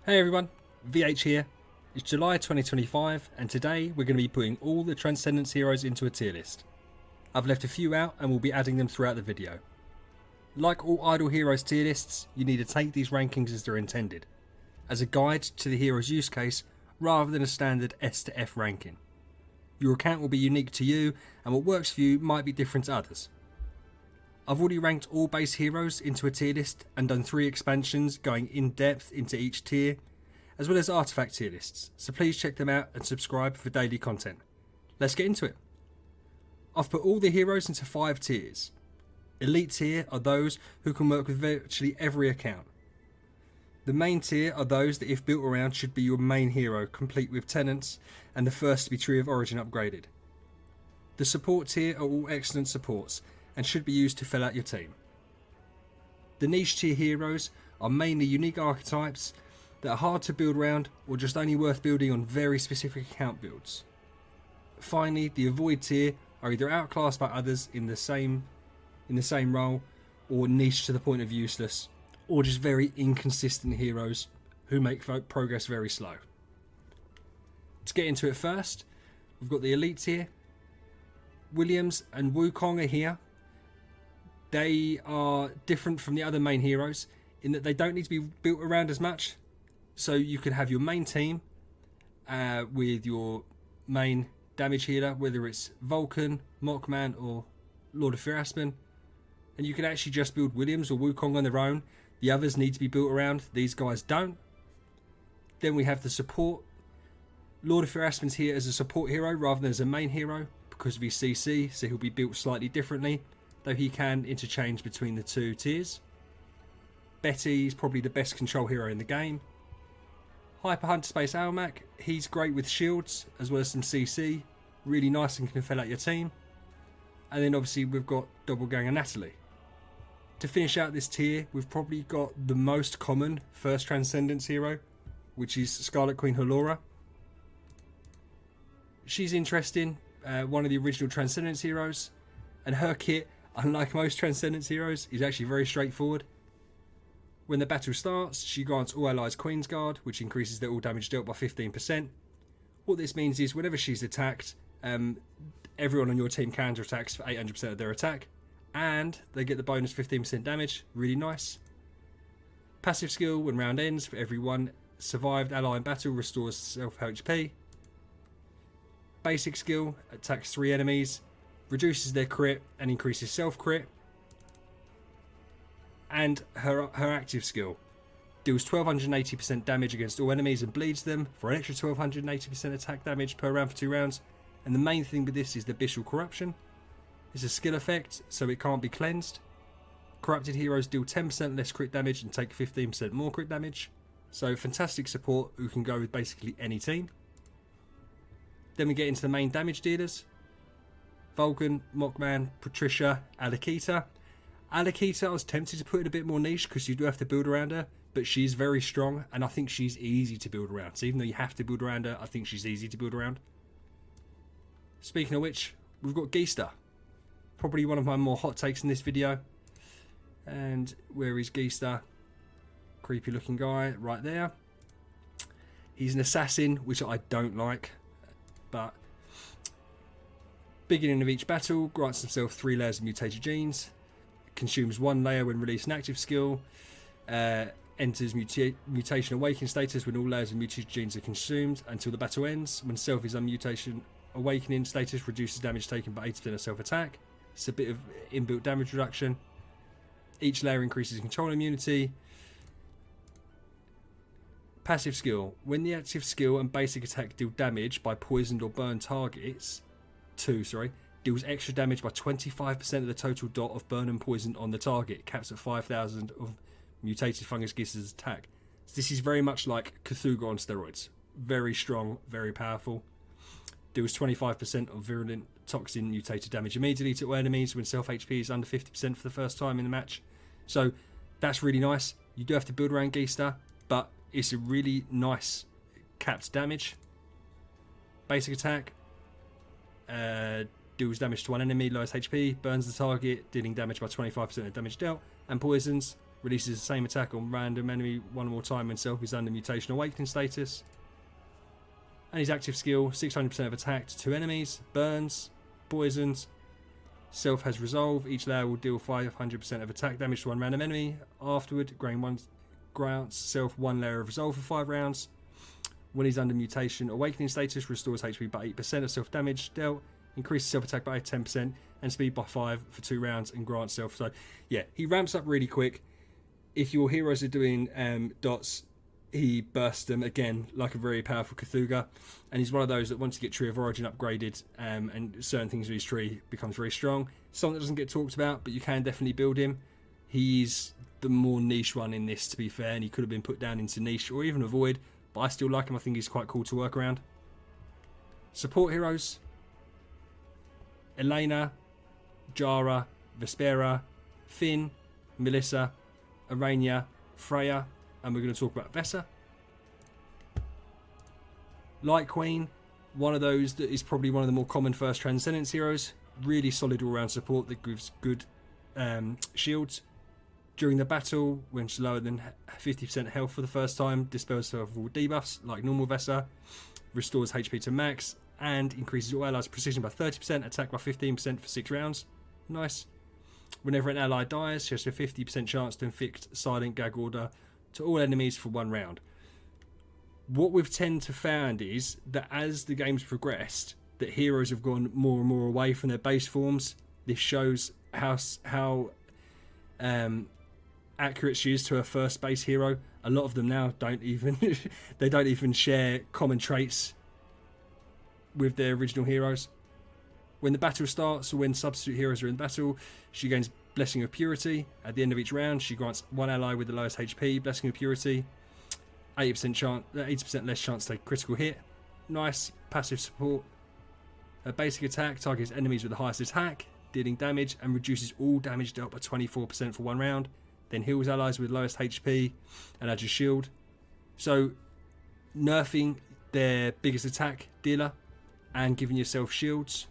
Hey everyone, VH here. It's July 2025 and today we're going to be putting all the Transcendence heroes into a tier list. I've left a few out and we'll be adding them throughout the video. Like all Idle Heroes tier lists, you need to take these rankings as they're intended, as a guide to the hero's use case rather than a standard S to F ranking. Your account will be unique to you and what works for you might be different to others. I've already ranked all base heroes into a tier list and done 3 expansions going in depth into each tier, as well as artifact tier lists, so please check them out and subscribe for daily content. Let's get into it. I've put all the heroes into 5 tiers. Elite tier are those who can work with virtually every account. The main tier are those that if built around should be your main hero, complete with tenants and the first to be Tree of Origin upgraded. The support tier are all excellent supports and should be used to fill out your team. The niche tier heroes are mainly unique archetypes that are hard to build around or just only worth building on very specific account builds. Finally, the avoid tier are either outclassed by others in the same role, or niche to the point of useless, or just very inconsistent heroes who make progress very slow. To get into it first, we've got the elite tier. Williams and Wukong are here. They are different from the other main heroes in that they don't need to be built around as much. So you can have your main team with your main damage healer, whether it's Vulcan, Mockman or Lord of Fear-Aspen. And you can actually just build Williams or Wukong on their own. The others need to be built around. These guys don't. Then we have the support. Lord of Fear-Aspen's here as a support hero rather than as a main hero because of his CC, so he'll be built slightly differently, though he can interchange between the 2 tiers. Betty is probably the best control hero in the game. Hyper Hunter Space Almac, he's great with shields as well as some CC, really nice and can fill out your team. And then obviously we've got Doppelganger Natalie. To finish out this tier, we've probably got the most common first Transcendence hero, which is Scarlet Queen Halora. She's interesting, one of the original Transcendence heroes, and her kit, unlike most Transcendence heroes, is actually very straightforward. When the battle starts, she grants all allies Queen's Guard, which increases their all damage dealt by 15%. What this means is whenever she's attacked, everyone on your team counter-attacks for 800% of their attack, and they get the bonus 15% damage, really nice. Passive skill, when round ends, for every one survived ally in battle, restores self HP. Basic skill, attacks 3 enemies, reduces their crit and increases self crit. And her active skill deals 1280% damage against all enemies and bleeds them for an extra 1280% attack damage per round for 2 rounds. And the main thing with this is the Abyssal Corruption. It's a skill effect, so it can't be cleansed. Corrupted heroes deal 10% less crit damage and take 15% more crit damage. So fantastic support who can go with basically any team. Then we get into the main damage dealers. Vulcan, Mockman, Patricia, Alakita. Alakita I was tempted to put in a bit more niche because you do have to build around her, but she's very strong and I think she's easy to build around. So even though you have to build around her, I think she's easy to build around. Speaking of which, we've got Geester. Probably one of my more hot takes in this video. And where is Geester? Creepy looking guy right there. He's an assassin, which I don't like, but beginning of each battle, grants himself 3 layers of mutated genes, consumes 1 layer when releasing an active skill, enters mutation awakening status when all layers of mutated genes are consumed until the battle ends. When self is on mutation awakening status, reduces damage taken by 80% of self attack. It's a bit of inbuilt damage reduction. Each layer increases control immunity. Passive skill. When the active skill and basic attack deal damage by poisoned or burned targets, deals extra damage by 25% of the total dot of burn and poison on the target, caps at 5,000 of mutated fungus Geester's attack. So this is very much like Cthulhu on steroids. Very strong, very powerful. Deals 25% of virulent toxin mutated damage immediately to all enemies when self HP is under 50% for the first time in the match. So that's really nice. You do have to build around Geester, but it's a really nice capped damage. Basic attack. Deals damage to one enemy, lowest HP, burns the target, dealing damage by 25% of damage dealt, and poisons, Releases the same attack on random enemy one more time when self is under mutation awakening status. And his active skill, 600% of attack to 2 enemies, burns, poisons. Self has resolve. Each layer will deal 500% of attack damage to one random enemy. Afterward, grants self 1 layer of resolve for 5 rounds. When he's under mutation awakening status, restores HP by 8% of self damage dealt, increases self attack by 10% and speed by 5 for 2 rounds, and grants self. So yeah, he ramps up really quick. If your heroes are doing dots, he bursts them again like a very powerful Cthulhu, and he's one of those that once you get Tree of Origin upgraded and certain things with his tree becomes very strong. Something that doesn't get talked about, but you can definitely build him. He's the more niche one in this, to be fair, and he could have been put down into niche or even avoid, but I still like him. I think he's quite cool to work around. Support heroes: Elena, Jara, Vespera, Finn, Melissa, Arania, Freya, and we're going to talk about Vesa. Light Queen, one of those that is probably one of the more common first Transcendence heroes. Really solid all-round support that gives good shields. During the battle, when she's lower than 50% health for the first time, dispels several debuffs like normal Vesa, restores HP to max, and increases all allies' precision by 30%, attack by 15% for 6 rounds. Nice. Whenever an ally dies, she has a 50% chance to inflict silent gag order to all enemies for 1 round. What we've tend to found is that as the game's progressed, that heroes have gone more and more away from their base forms. This shows how accurate she is to her first base hero. A lot of them now don't even they don't even share common traits with their original heroes. When the battle starts, or when substitute heroes are in battle, she gains Blessing of Purity. At the end of each round, she grants one ally with the lowest HP Blessing of Purity. 80% less chance to take a critical hit. Nice passive support. Her basic attack targets enemies with the highest attack, dealing damage, and reduces all damage dealt by 24% for 1 round. Then heals allies with lowest HP and adds a shield. So nerfing their biggest attack dealer and giving yourself shields.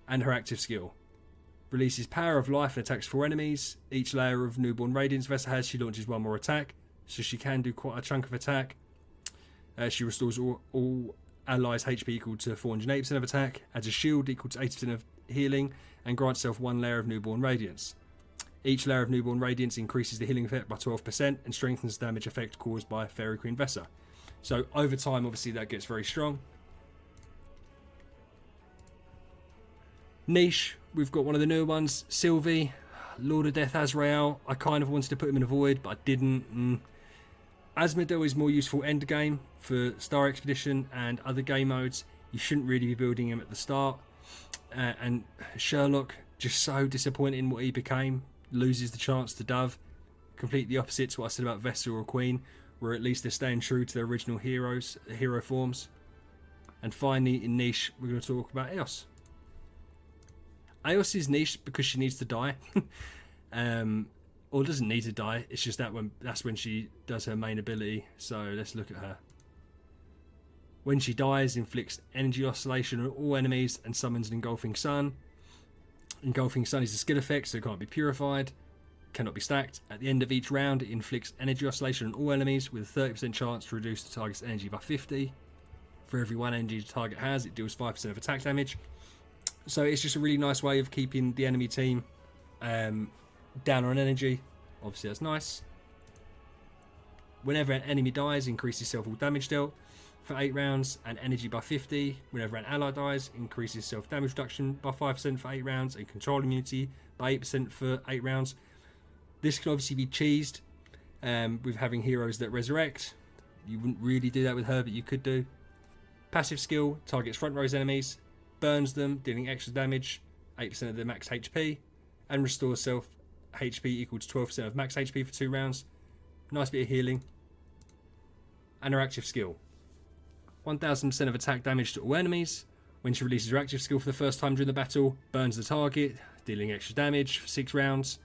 And her active skill releases Power of Life and attacks 4 enemies. Each layer of Newborn Radiance Vesa has, she launches 1 more attack, so she can do quite a chunk of attack. She restores all allies' HP equal to 408% of attack, adds a shield equal to 80% of healing, and grants herself 1 layer of Newborn Radiance. Each layer of Newborn Radiance increases the healing effect by 12% and strengthens the damage effect caused by Fairy Queen Vesa. So over time, obviously, that gets very strong. Niche, we've got one of the newer ones, Sylvie, Lord of Death Azrael. I kind of wanted to put him in a void, but I didn't. Asmodel is more useful end game for Star Expedition and other game modes. You shouldn't really be building him at the start. And Sherlock, just so disappointing in what he became. Loses the chance to Dove. Complete the opposite to what I said about Vesa or Queen, where at least they're staying true to their original hero forms. And finally, in niche, we're going to talk about Eos. Eos is niche because she needs to die. Or doesn't need to die. It's just that's when she does her main ability. So let's look at her. When she dies, inflicts energy oscillation on all enemies and summons an Engulfing Sun. Engulfing Sun is a skill effect, so it can't be purified, cannot be stacked. At the end of each round, it inflicts energy oscillation on all enemies with a 30% chance to reduce the target's energy by 50. For every 1 energy the target has, it deals 5% of attack damage. So it's just a really nice way of keeping the enemy team down on energy. Obviously that's nice. Whenever an enemy dies, increases self-all damage dealt for 8 rounds and energy by 50. Whenever an ally dies, increases self-damage reduction by 5% for 8 rounds and control immunity by 8% for 8 rounds. This can obviously be cheesed with having heroes that resurrect. You wouldn't really do that with her, but you could do. Passive skill, targets front rows enemies, burns them, dealing extra damage, 8% of their max HP, and restores self HP equal to 12% of max HP for 2 rounds. Nice bit of healing. And her active skill, 1000% of attack damage to all enemies. When she releases her active skill for the first time during the battle, burns the target, dealing extra damage for 6 rounds.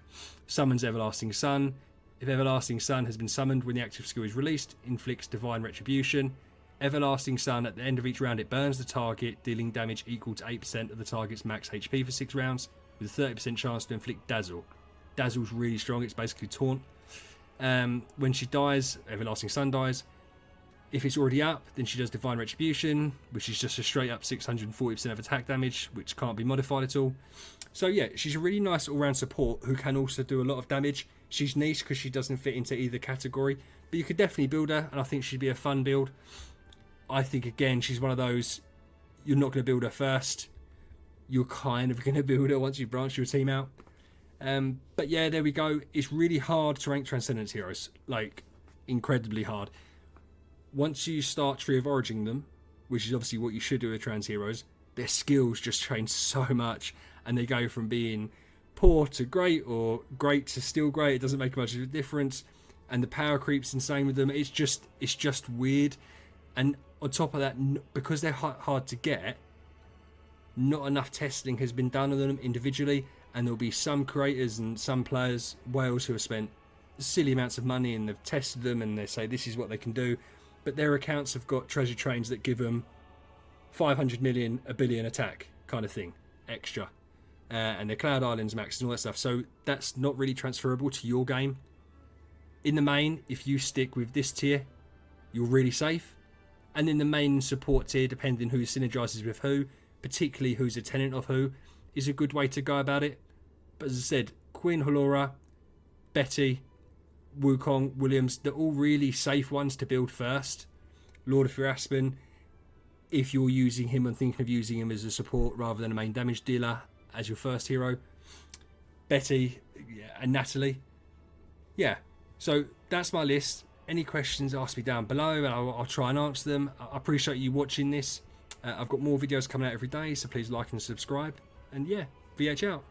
Summons Everlasting Sun. If Everlasting Sun has been summoned when the active skill is released, inflicts Divine Retribution. Everlasting Sun, at the end of each round, it burns the target, dealing damage equal to 8% of the target's max HP for 6 rounds, with a 30% chance to inflict Dazzle. Dazzle's really strong. It's basically taunt. When she dies, Everlasting Sun dies. If it's already up, then she does Divine Retribution, which is just a straight up 640% of attack damage, which can't be modified at all. So yeah, she's a really nice all-round support who can also do a lot of damage. She's niche because she doesn't fit into either category, but you could definitely build her, and I think she'd be a fun build. I think, again, she's one of those, you're not going to build her first. You're kind of going to build her once you branch your team out. But yeah, there we go. It's really hard to rank Transcendence heroes, like incredibly hard. Once you start Tree of Origin them, which is obviously what you should do with trans heroes, their skills just change so much, and they go from being poor to great, or great to still great. It doesn't make much of a difference, and the power creep's insane with them. It's just weird. And on top of that, because they're hard to get, not enough testing has been done on them individually, and there'll be some creators and some players, whales, who have spent silly amounts of money and they've tested them and they say this is what they can do, but their accounts have got treasure trains that give them 500 million, a billion attack kind of thing extra, and their Cloud Islands maxed and all that stuff. So that's not really transferable to your game. In the main, if you stick with this tier, you're really safe. And in the main support tier, depending who synergizes with who, particularly who's a tenant of who, is a good way to go about it. But as I said, Queen Halora, Betty, Wukong, Williams, they're all really safe ones to build first. Lord of Aspen, if you're using him and thinking of using him as a support rather than a main damage dealer as your first hero. Betty, yeah, and Natalie. Yeah, so that's my list. Any questions, ask me down below and I'll try and answer them. I appreciate you watching this. I've got more videos coming out every day, so please like and subscribe. And yeah, VH out.